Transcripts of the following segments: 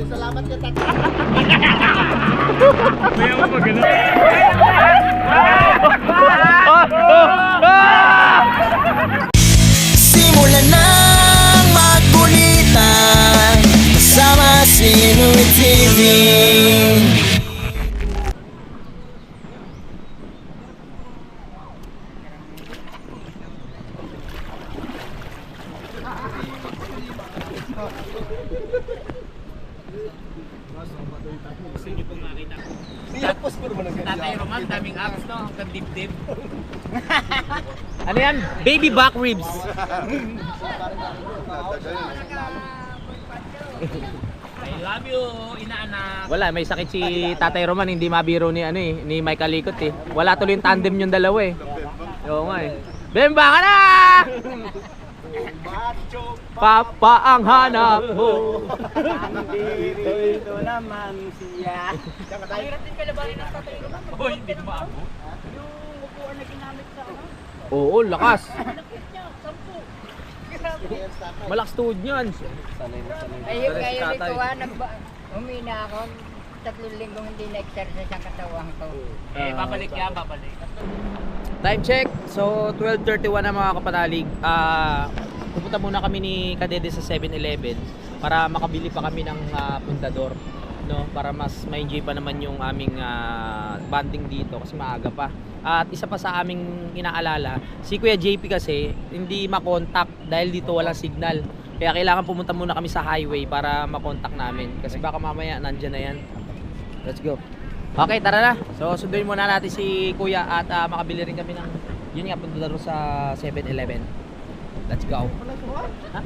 Salamat ka, Tata. May ako pa gano'n. Simulan ng magkulitan kasama si Louie TV. Tatay Roman, daming abs no, hanggang dibdib. Ano yan? Baby back ribs. I love you, inaanak. Wala, may sakit si Tatay Roman, hindi mabiro ni ni Michael Likot eh. Wala tuloy yung tandem yung dalawa eh. Oo nga eh. Bemba ka na! Papa ang hanap mo. Dito naman siya. Mahirap din kalabanin ng Tatay Roman. Oh, hindi maabo. Yung upuan na ginamit sa ano. Oo, lakas. Lakit niya, 10. Malakas tuhod niyan. Ayun, Pero si kayo Tatay. rito humina ako. 3 linggong hindi na-exercise ang katawan ko. Babalik yan, babalik. Time check. So, 12:31 na mga kapanalig. Pupunta muna kami ni Kadede sa 7-Eleven para makabili pa kami ng pundador, no? Para mas ma-enjoy pa naman yung aming banding dito kasi maaga pa. At isa pa sa aming inaalala, si Kuya JP kasi hindi makontak dahil dito walang signal. Kaya kailangan pumunta muna kami sa highway para makontak namin kasi baka mamaya nandyan na yan. Let's go. Okay, tara na. So, sunduin muna natin si Kuya at makabili rin kami ng yun nga, punta doon sa 7-Eleven. Let's go. Ha?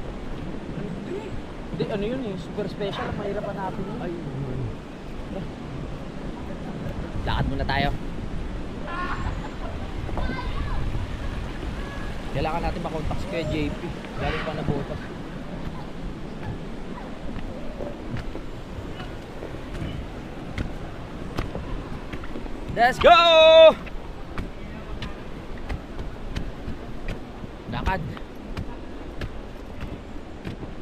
Hindi, ano yun eh, super special. Mahirap hanapin yun. Ay, lakad muna tayo. Kailangan natin makontak si Kuya JP. Galing pa na butas. Let's go! Lakad.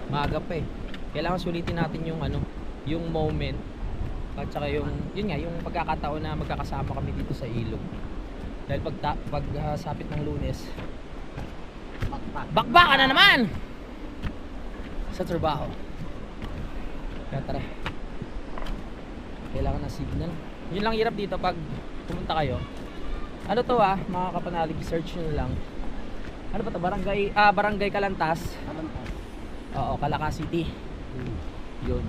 Maaga pa eh. Kailangan sulitin natin yung yung moment at saka yun nga, yung pagkakataon na magkakasama kami dito sa ilog. Dahil pag sapit ng Lunes, bakbakan na naman sa trabaho. Kaya tara. Kailangan ng signal. Yun lang hirap dito pag pumunta kayo. Ano to mga kapanalig, search nyo lang. Ano ba to? Barangay Kalantas. Oo, Calaca City. Yun.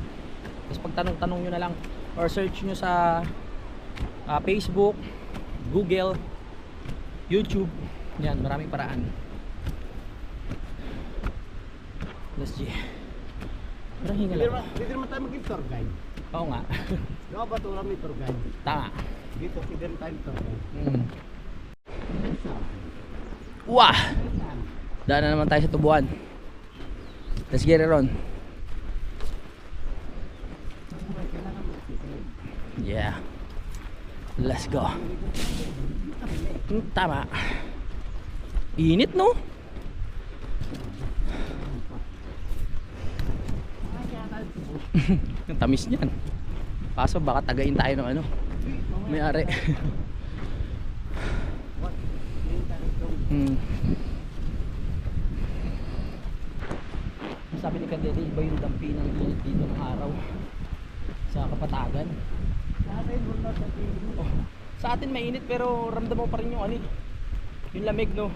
Tapos pag tanong-tanong nyo na lang or search nyo sa Facebook, Google, YouTube. Yan, maraming paraan. Let's see. Parang hinga lang. Pwede naman tayo maging tour guide. Oo nga. Di ba ito lang may tour guide? Tama. Dito, pwede rin tayo tour guide. Wah! Daan na naman tayo sa tubuan. Let's get it on. Yeah. Let's go. Tama. Init no? Ang tamis niyan. Kaso baka tagain tayo ng may-ari. Sabi ni Kadede, iba yung dampi ng init dito ng araw sa Kapatagan. Oh, sa atin mainit pero ramdam mo pa rin yung yung lamig no.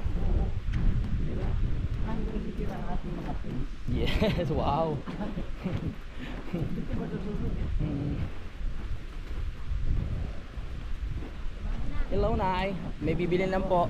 Yes, wow. Hello, Nay. May bibilin lang po.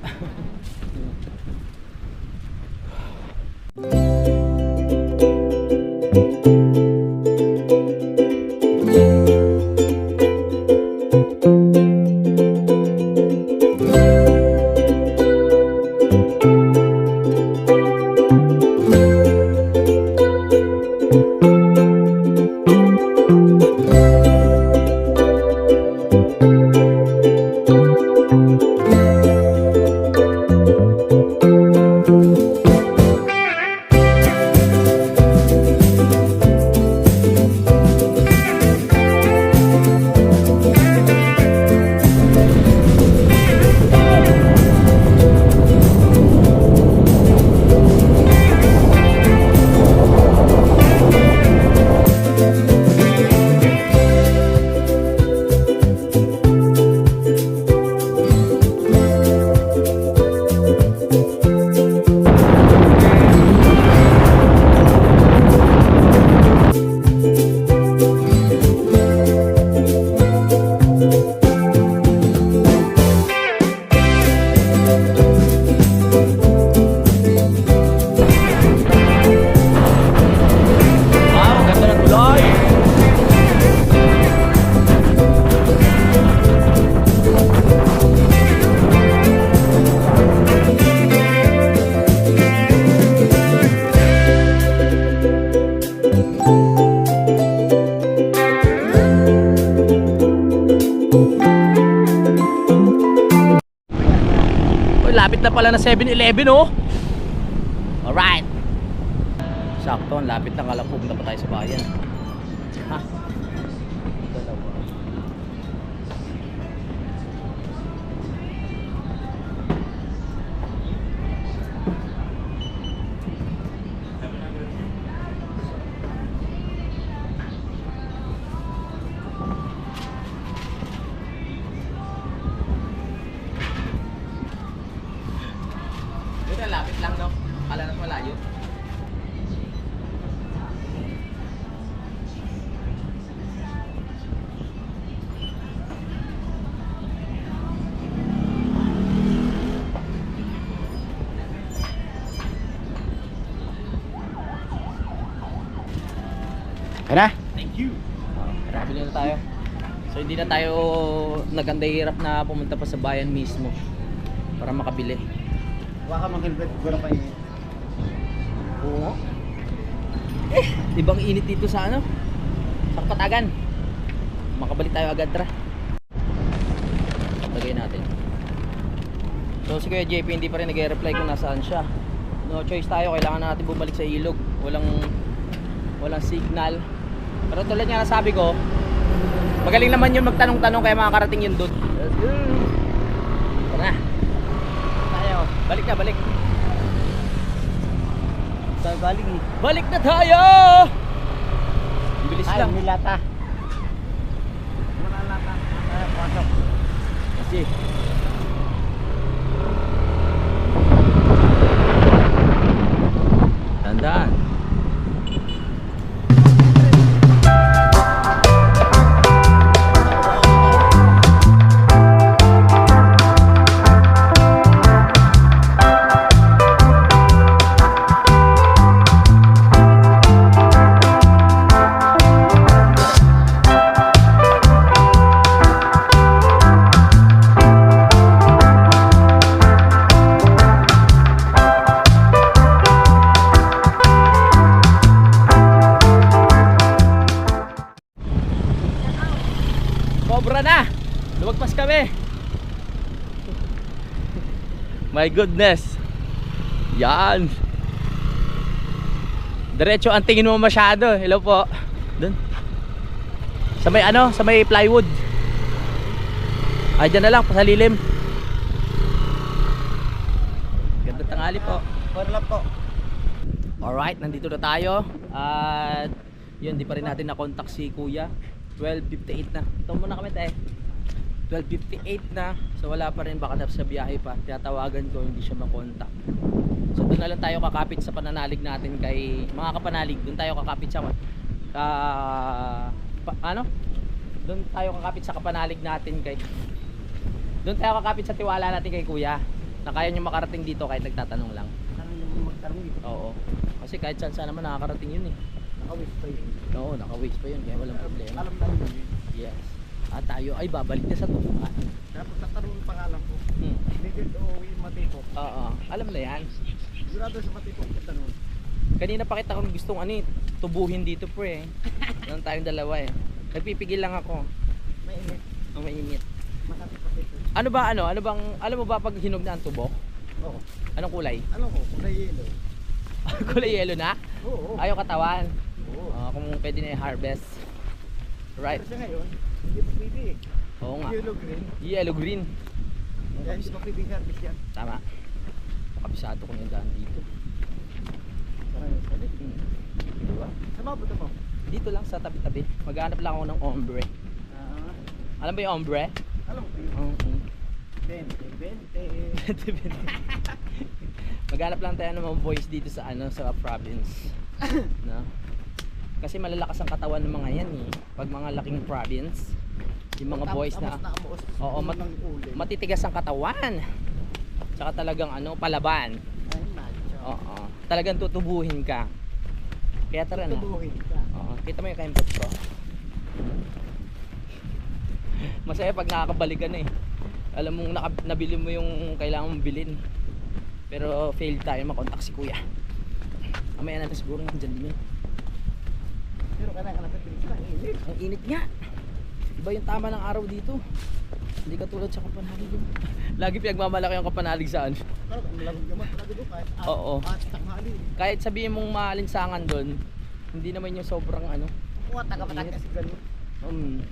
pala na 7-Eleven oh. Alright. Sakto, ang lapit lang, alam pupunta pa tayo sa bayan. Ha? Dalawa. Ito, lapit lang no? Akala na't malayo. Kaya na? Thank you. Bili na tayo. So hindi na tayo naganda hirap na pumunta pa sa bayan mismo para makabili. Huwag ka mag-helmet. Gano'n pa init. Oo. Ibang init dito sa ano? Sa Kapatagan. Makabalik tayo agad, tara. Lagay natin. So si Kuya JP hindi pa rin nag-reply kung nasaan siya. No choice tayo, kailangan natin bumalik sa ilog. Walang signal. Pero tulad nga nasabi ko, magaling naman yun magtanong-tanong kaya makakarating yun doon. Let's go! Tara na. Tayo. Balik na, balik. Saan galing eh? Balik na tayo! Bilis Ay, lang. may lata. Wala lata. Ay, pasok. Kasi tandaan. Sobra na! Lumagpas kami! My goodness! Yan! Diretso ang tingin mo masyado. Hello po. Doon. Sa may ano? Sa may plywood. Ay, dyan na lang. Pasalilim. Ganda tanghali po. Wala po. Alright, nandito na tayo. At yun, di pa rin natin na-contact si Kuya. 12:58 na. Ito muna kami tayo. 12:58 na. So wala pa rin, baka sa biyahe pa. Tiyatawagan ko, hindi siya makontak. So doon na lang tayo kakapit sa pananalig natin kay mga kapanalig. Doon tayo kakapit sa ano? Doon tayo kakapit sa kapanalig natin kay doon tayo kakapit sa tiwala natin kay Kuya. Na kaya niyo makarating dito kahit nagtatanong lang. Tanong yung magtanong dito. Oo. Kasi kahit saan naman nakakarating yun eh. Nakawis pa yun. Oo, naka-waste pa yun kaya walang problema. Alam na yun. Yes. At tayo ay babalik na sa tubuan. Tapos tatanong yung pangalan ko. Hmm. Ligid o yung matipok. Oo, alam na yan. Sigurado sa matipok yung tanong. Kanina pa kita kung gustong tubuhin dito pre. Lang tayong dalawa eh. Nagpipigil lang ako. Mainit. Ang mainit. Masakit pa ito. Ano ba ano? Ano bang alam mo ba pag hinog na ang tubok? Oo. Anong kulay? Ano ko? Kulay yelo. Kulay yellow na? Oo. Ayaw katawan. Oo. Kung pwede na i-harvest. Right. Pero siya ngayon, hindi pa pwede eh. Oo nga. Yellow green. Yellow green. Kaya hindi pa pwede harvest yan. Tama. Makabisado ko yung daan dito. Parang salit. Diba? Saan mabuto mo? Dito lang sa tabi-tabi. Maghanap lang ako ng ombre. Alam ba yung ombre? Alam ko. Oo. 20. Maghanap lang tayo ng mga boys dito sa sa province. No? Kasi malalakas ang katawan ng mga yan eh. Pag mga laking province, yung mga boys na oo, matitigas ang katawan. Tsaka talagang palaban. Ay, macho. Oo. Talagang tutubuhin ka. Kaya tara na. Tubuhin ka. Oo. Kita mo yung kaimbot ko. Masaya pag nakakabalik ka na eh. Alam mong nabili mo yung kailangan mong bilhin. Pero fail tayo makontak si Kuya. Mamaya natin siguro nandyan din yun. Pero kailangan natin pinis na init. Ang init nga. Iba yung tama ng araw dito. Hindi katulad sa Kapanalig. Lagi pinagmamalaki ang Kapanalig saan. Pero ang lamig naman talaga doon kahit Oo. tanghali. Kahit sabihin mong maalinsangan doon, hindi naman yung sobrang ano. Kuha taga Batangas kasi ganun.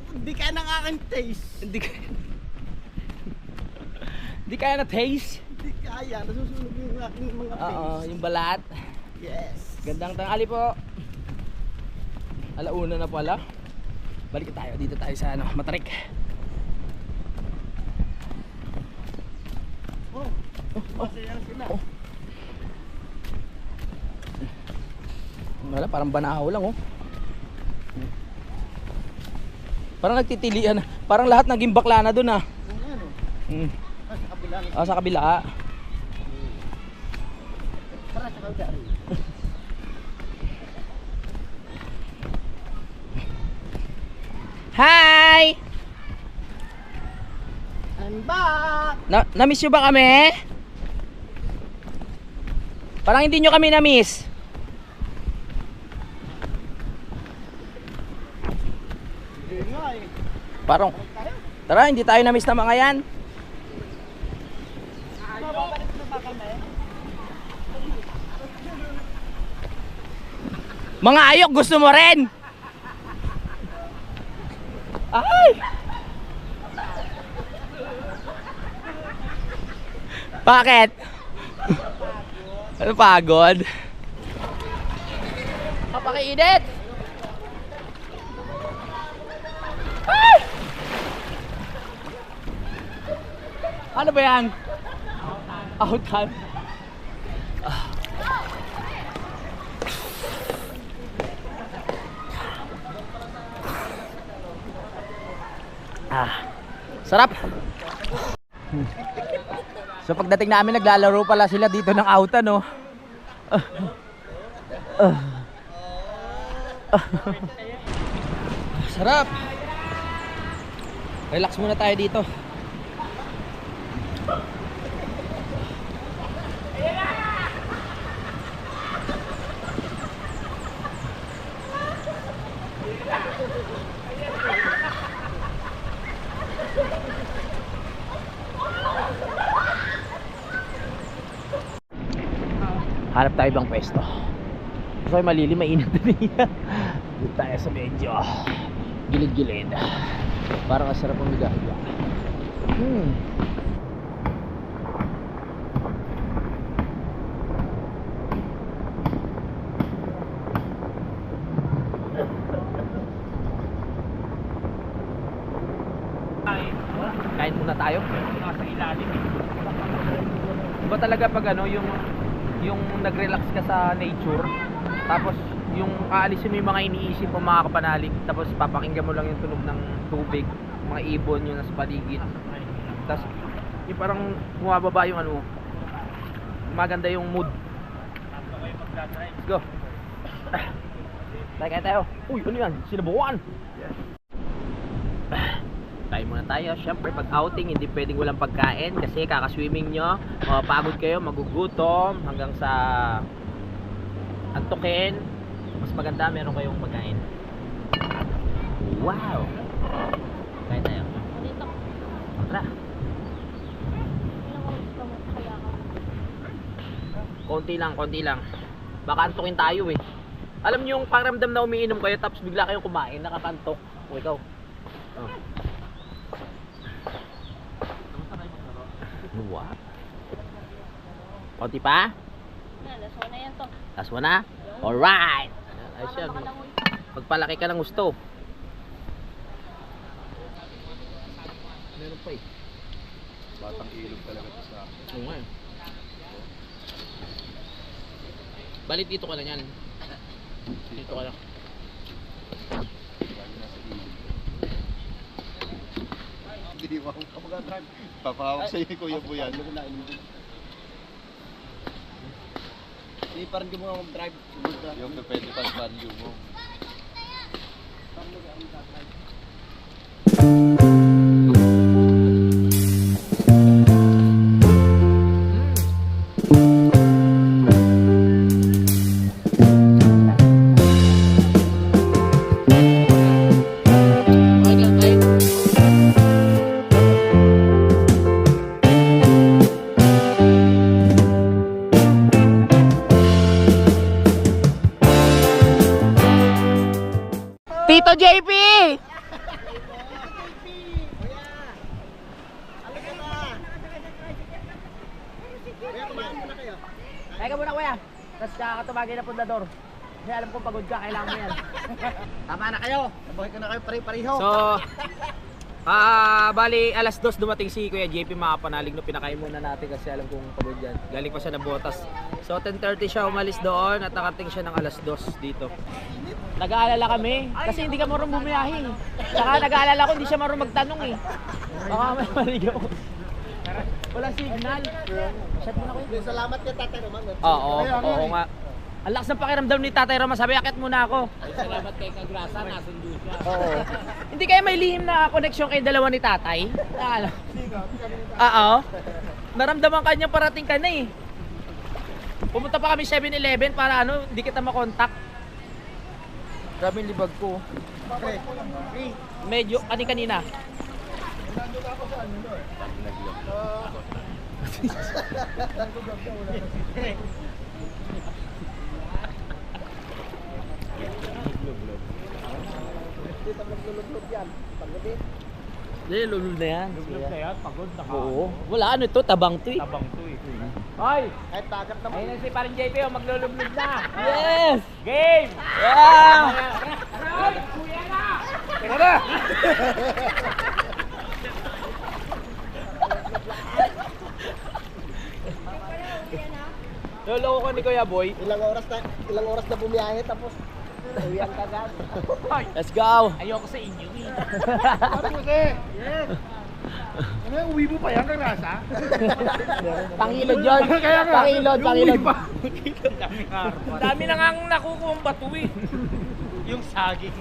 Hindi ka nang aking taste. Hindi ka... Hindi kaya na taste. Hindi kaya. Nasusunog yung aking mga face. Oo, yung balat. Yes. Gandang tanghali po. Alauna na pala. Balik tayo. Dito tayo sa ano, Matarik. Oh. Masaya sila. Oh. Wala, parang banahaw lang oh. Parang nagtitilian. Parang lahat naging bakla na dun ah. Kung ano. Sa kabila. Ah, sa kabila. Para sa kabila. Hi! I'm back! Na-miss nyo ba kami? Parang hindi nyo kami na-miss. Hindi nga eh. Parang, tara, hindi tayo na-miss na mga yan. Mababalik na ba kami? Mga ayok, gusto mo rin? Ay! Bakit? Ano pagod? Kapakainit! Ay! Ano ba yan? Outan. Sarap. So pagdating namin naglalaro pala sila dito ng outan no. Sarap. Relax muna tayo dito. Hanap tayo ibang pwesto. Kasi malili, mainit na niya. Dito tayo sa medyo gilid-gilid. Parang kasarap ang higa-higa. Kain muna tayo. Nasa ilalim. Iba talaga pag ano yung nag-relax ka sa nature, tapos yung aalisin mo yung mga iniisip mo mga kapanalig, tapos papakinggan mo lang yung tunog ng tubig, mga ibon yung nasa paligid, tapos yung parang bumababa yung ano, maganda yung mood. Let's go. Tayo tayo. Uy, ano yan? Sinabukan. Tayo muna tayo. Siyempre pag outing hindi pwedeng walang pagkain kasi kakaswimming nyo, pagod kayo, magugutom hanggang sa antukin. Mas maganda meron kayong pagkain. Wow! Kain tayo. Tara. Konti lang. Baka antukin tayo eh. Alam niyo yung pakiramdam na umiinom kayo tapos bigla kayong kumain, nakakantok. O ikaw. Oh. What? Konti pa? Last one na yan to. Last one na? Alright! Ayos yan. Magpalaki ka ng gusto. Meron pa eh. Batang ilog talaga ito sa akin. Oo nga. Balit dito ka na yan. Dito ka na. Hindi mo ako mag-drive. Papahawak sa'yo ni Kuya Buyan. Hindi parang di mo nga mag-drive. Yung depende pa sa value mo. Kaya ka muna kuya. Tapos kakatumagin na pundador. Kasi alam kong pagod ka, kailangan mo yan. Tama na kayo. Nabuhay ko na kayo pare-pareho. So, bali alas 2 dumating si Kuya JP mga panalig no, pinakain muna natin kasi alam kong pagod yan. Galing pa siya ng Botas. So 10:30 siya umalis doon at nakarating siya ng alas 2 dito. Nag-aalala kami kasi hindi ka marunong bumiyahe. Saka nag-aalala ko hindi siya marunong magtanong eh. Baka may maligaw. Walang signal. Shot mo na Kuya. Salamat kay Tatay Roman. Oo nga. Ang lakas ng pakiramdam ni Tatay Roma, sabi akit muna ako. Salamat kay Kagrasa, nasundo siya. Oo. Hindi kaya may lihim na connection kay dalawa ni Tatay? Ano? Oo. Naramdaman kanya parating ka na eh. Pumunta pa kami 7-Eleven para ano, hindi kita makontak. Grabe yung libag ko. Medyo, kanina. Dito maglulublog yan. Pagod eh. Hindi, lulul na yan. Lulog na yan, pagod na ka. Oo. Wala ano ito, tabang to eh. Tabang to eh. Hoy! Kahit dagat naman. Ayun na si parang JP, oh, maglulublog na. Yes! Game! Yeah! Teka na! Lolo ko ni Kuya Boy. Ilang oras na bumiyahe tapos uwian ka agad. Let's go! Ayoko sa inyo eh. Ano yung uwi mo pa yan, Kagrasa? Pangilod yun. Pangilod. Ang dami na nga nakukuha ang bato eh. Yung saging.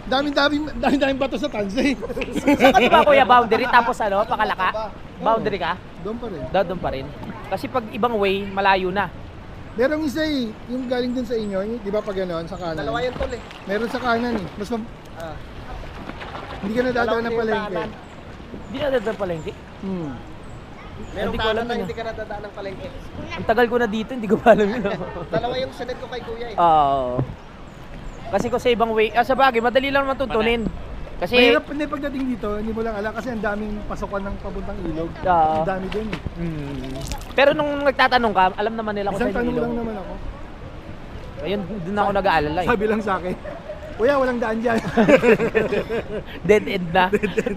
Daming bato sa tansi. Saan ka ba Kuya boundary tapos ano, pakalaka? Boundary ka? Doon pa rin. Doon pa rin. Kasi pag ibang way, malayo na. Merong isa eh, yung galing dun sa inyo, di ba pag gano'n, sa kanan? Dalawa yung tol eh. Meron sa kanan eh. Hindi ka nadadaan ng palengke. Hindi na dadaan palengke. Merong Hindi ko alam kanan na yun, hindi ka nadadaan ng palengke. Ang tagal ko na dito, hindi ko pa alam yun. Dalawa yung sunod ko kay Kuya eh. Oo. Kasi kung sa ibang way, sa bagay, madali lang matutunin. Kasi, Mahirap hindi pagdating dito, hindi mo lang alam kasi ang daming pasokan ng pabuntang ilog. Oo. Ang dami dun eh. Pero nung nagtatanong ka, alam naman nila kung Isang saan tanong yung lang ilog. naman ako. Ayun, doon ako nag-aalala eh. Sabi lang sa akin, Kuya, walang daan dyan. Dead end na.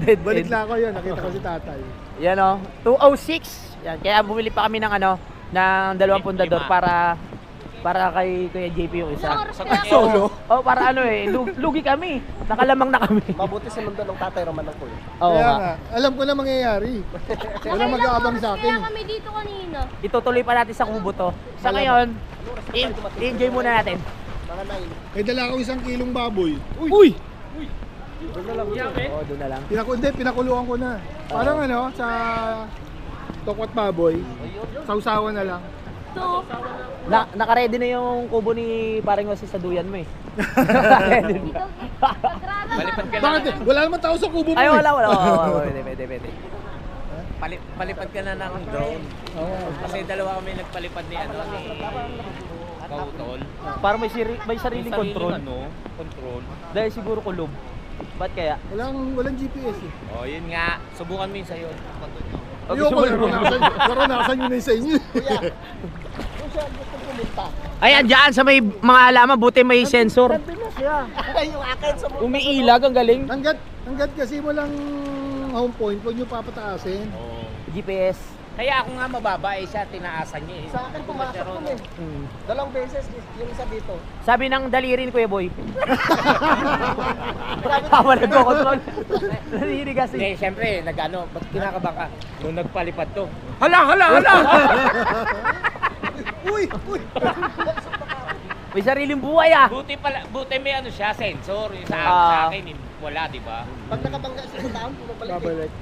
Dead Balik end. na ako yun, nakita ko si tatay. Yan o, 206. Yan, kaya bumili pa kami ng ano, ng 2 pundador para kay Kuya JP yung isa. Ilang oras kaya Solo? Oh, para ano eh, lugi kami. Nakalamang na kami. Mabuti sinundan ng Tatay Roman ng Kuya. Oo Kaya nga. nga, alam ko na mangyayari. Walang mag-aabang sa akin. Kaya kami dito kanina. Itutuloy pa natin sa kubo to. Sa ngayon, i-enjoy muna natin. Mga 9. May dala ako 1 kilong baboy. Uy! Yabe? Oo, doon na lang. Pinakuluan ko na. Parang ano, sa tokwat baboy. Sausawan na lang. So, Naka-ready na yung kubo ni parang Jose sa duyan mo eh. dito, Sagrada. Bakit? Wala naman tao sa kubo mo Ay, eh. wala. Pwede. Palipad ka na ng drone. Kasi dalawa kami nagpalipad ni Kautol. Parang may sariling control. Control. Dahil siguro kulob. Ba't kaya? Walang GPS eh. Oh, yun nga. Subukan mo yun sa'yo. Ayoko, naranasan yun na sa inyo. Kuya, kung siya gusto pumunta. Ayan, dyan sa may mga alaman, buti may sensor. Nandun na siya. Yung akin sa mga. Umiilag, ang galing. Hanggat kasi walang home point, huwag nyo papataasin. Oh. GPS. Kaya ako nga mababa eh siya, tinaasan niya eh. Sa akin pumasok ko eh. 2 beses yung isa dito. Sabi ng daliri ni Kuya Boy. Tama nagko-control. Daliri kasi. Eh, siyempre, nag-ano, ba't kinakabahan ka? Nung nagpalipad to. Hala! Uy! May sariling buhay ah. Buti may ano siya, sensor. Yung sa akin, wala, di ba? Pag nakabangga siya sa taon, bumabalik eh. Babalik.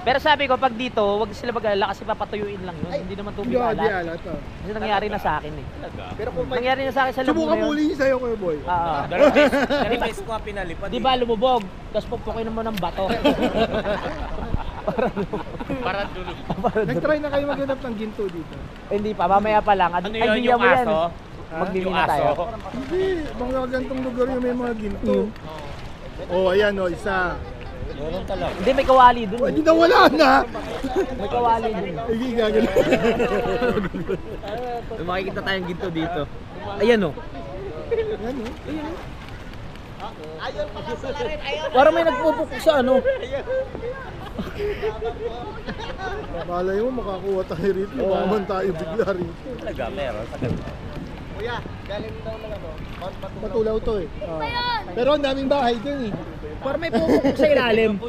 Pero sabi ko, pag dito, wag sila mag-alala kasi papatuyuin lang yun. Hindi naman tubig Hindi alat. alat to. Kasi nangyari na sa akin eh. Pero kung may Nangyari na sa akin sa Subukan Laguna mo yun. uli sa'yo, Kuya Boy. Dalawang beses ko nga pinalipad. Di ba lumubog? Tapos pupukin mo ng bato. Para dulog. Nag-try na kayo maghanap ng ginto dito. Hindi pa, mamaya pa lang. Ano Ay, yun, bigyan yung mo yan. aso? Magbili Yung na tayo. aso? Hindi, mga gantong lugar yung may mga ginto. Oh, ayan oh, isa. Meron talaga. Hindi, may kawali dun. Hindi na wala na. May kawali dun. Hindi gagano. May makikita tayong ginto dito. Ayan o. Yan oh. Parang may nagpupukok sa ano. Malay mo makakuha tayo rito. Baka man tayo bigla rito. Talaga, meron. Sa ganito. Matulaw to eh. Pero ang daming bahay dun eh. Parang may pupukok sa ilalim.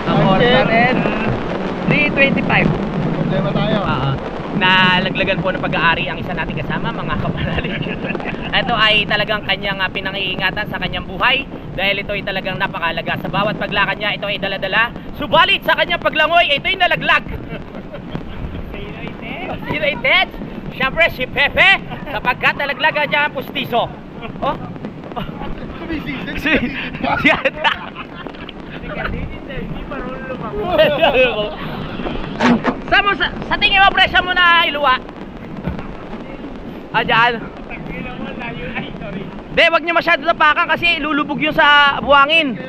Ang oras natin, 3:25. Problema tayo. Nalaglagan po ng pag-aari ang isa nating kasama, mga kapanalig. Ito ay talagang kanyang pinangiingatan sa kanyang buhay dahil ito ay talagang napakalaga. Sa bawat paglakad niya, ito ay daladala. Subalit sa kanyang paglangoy, ito ay nalaglag. Sino itet? Siyempre si Pepe, sapagkat nalaglagan niya ang pustiso. Oh? Sa tingin mo, presya mo na iluwa? Dyan? Hindi, wag niyo masyado tapakan kasi lulubog yun sa buwangin.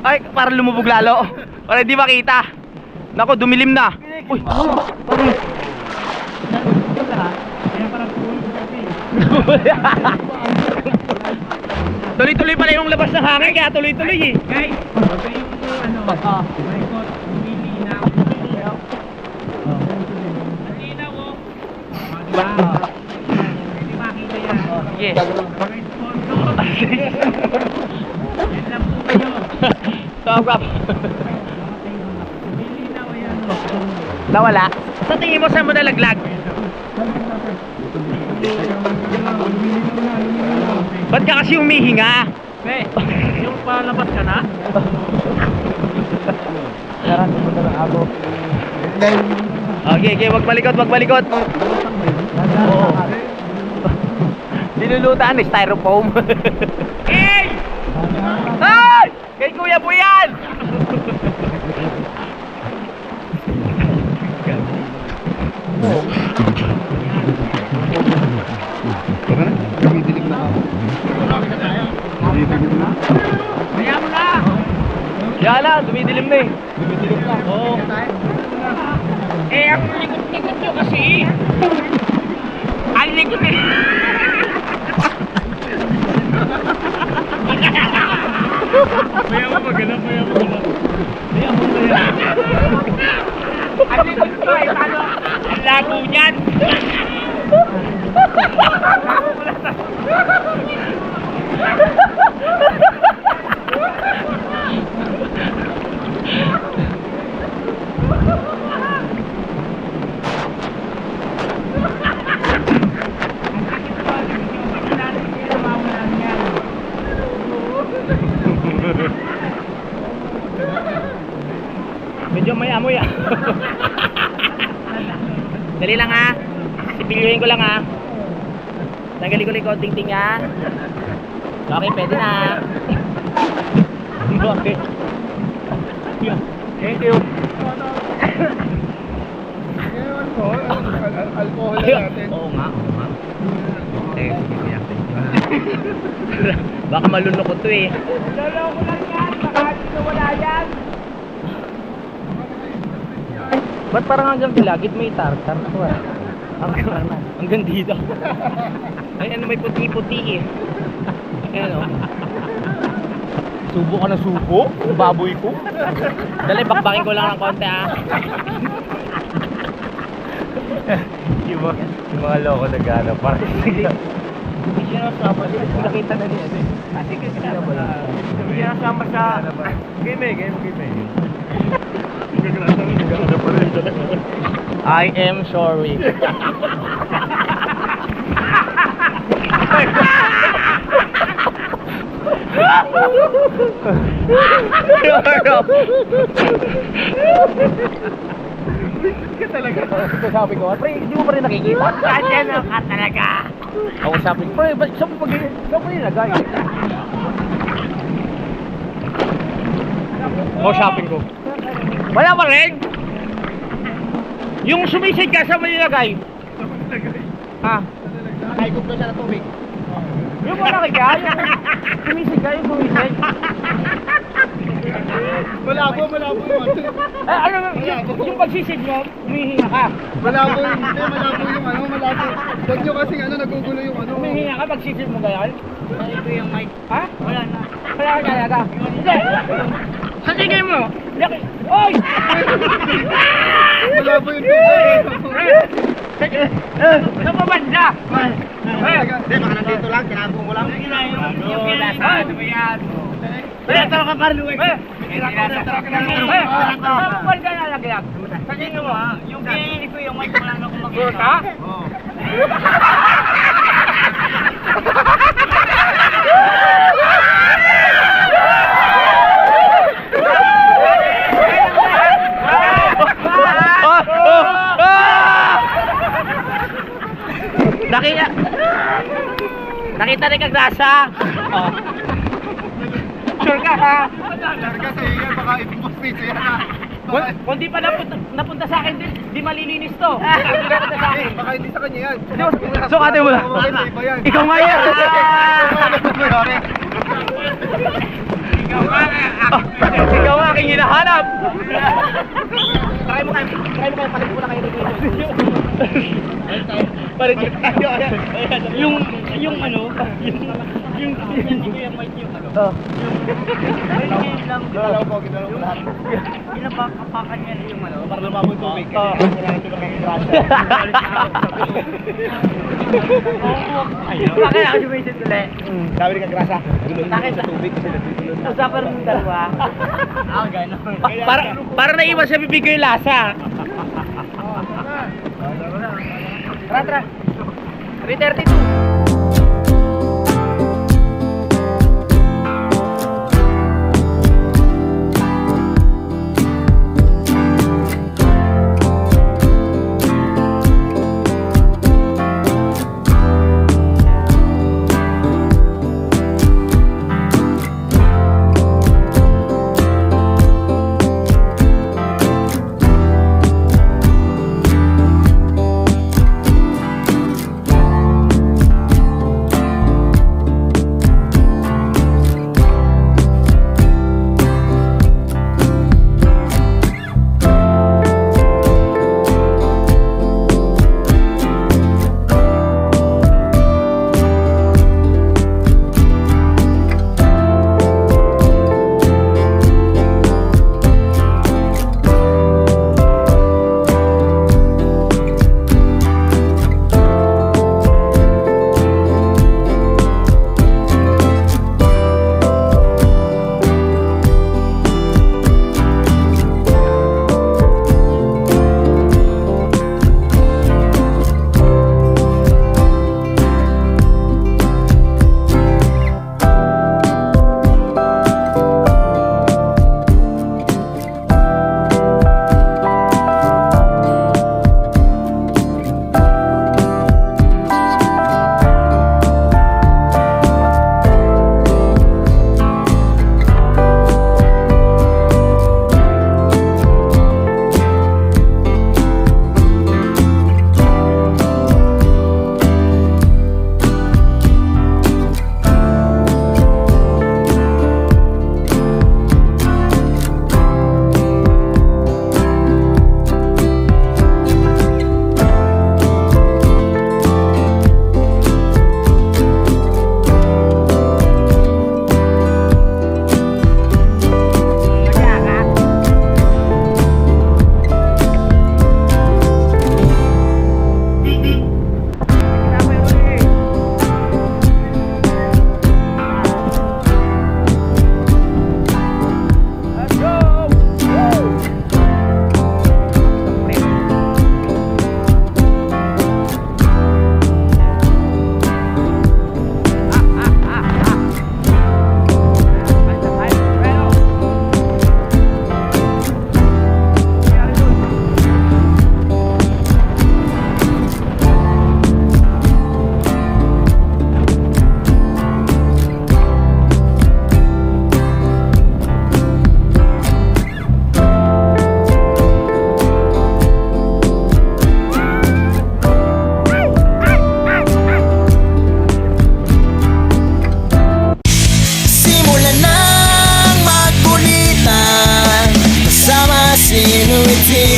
Ay, para lumubog lalo. Para hindi makita. Nako, dumilim na. Uy! Tuloy-tuloy pala yung labas ng hangin, kaya tuloy-tuloy eh. Guys, wag kayong boycott, lumilinaw. Malinaw oh. Wow. Hindi makita yan. Sige. Mga sponsor. Yan lang po kayo. Stop. Lumilinaw yan. Nawala? Sa tingin mo saan mo nalaglag? Ba't ka kasi humihinga? Yung palabas ka na? Okay, wag malikot. Oo. Nilulutaan ni styrofoam. Hey! Ay! Kay Kuya Buyan! Dumidilig na ako. Kaya mo na! Kaya na, dumidilim na eh. Dumidilim na. Oo. Ang likot-likot nyo kasi. Ang likot eh. Maya mo magana. Ang likot ko eh, paano? Ang lago niyan. Medyo may amoy ah. Dali lang ha. Sipilihin ko lang ha. Tanggalin ko lang yung ting-ting ha. Okay, pwede na. Okay. Thank you. Alcohol na natin. Oo nga. Okay, sige. Baka malunok ko to eh. Lolo ko lang yan. Baka dito wala yan. Ba't parang hanggang dilagit may tartar na to ah? Hanggang dito. Ay ano may puti-puti eh. Ayan o. Subo ka na subo? Baboy ko? Dali, bakbakin ko lang ng konti ah. Yung mga loko naghanap. Parang sige. Hindi siya nasama. Nakita na niya eh. Sige ka na. Hindi siya nasama sa... Game. I am sorry. Ito sabi ko, pre, hindi mo pa rin nakikita. Ano ka talaga? Ako sabi ko, pre, saan mo nilagay? Ako shopping ko. Wala pa rin? Yung sumisid ka, saan mo nilagay? Ha? Nakaigop na siya ng tubig. Yung wala ka, yung sumisid ka, yung sumisid. Malabo yung ano. Ano, yung pagsisid mo, humihinga ka. Malabo yung malabo. Huwag nyo kasing nagugulo yung Humihinga ka, pagsisid mo ganyan. Ito yung mic. Ha? Wala na. Wala ka talaga. Hindi. Sa tingin mo, laki. Oy! Malabo yung tubig. Sa pabanda! Hindi, baka nandito lang, kinabong ko lang. Yung kinasa. Ano ba yan? Ito ka parluwi. Saan mo ka nalagyan? Sa tingin mo, Yung kinili ko yung mic mo lang ako mag-isa. Buta? Nakita rin kang nasa. Oh. Sure ka ha? Kasi yan, baka ipipost yan ha. Kung di pa napunta sa akin, di malilinis to. Di napunta sa akin. Baka hindi sa kanya yan. So ate mo lang. Iba yan. Ikaw nga yan. Ikaw nga aking hinahanap. Try mo kayo, palit mo na kayo dito. Palit tayo. Yung ano, yung mic yung ano. Ginalaw ko lahat. Pinapakapakan niya yung ano. Para lumabo yung tubig. Bakit ako sumisid ulit? Sabi ni Kagrasa, gulo sa tubig kasi nagtutulog. Usapan ng dalawa. Gano'n. Para naiwan sa bibig ko yung lasa. Tara. 3:32.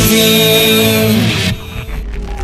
TV.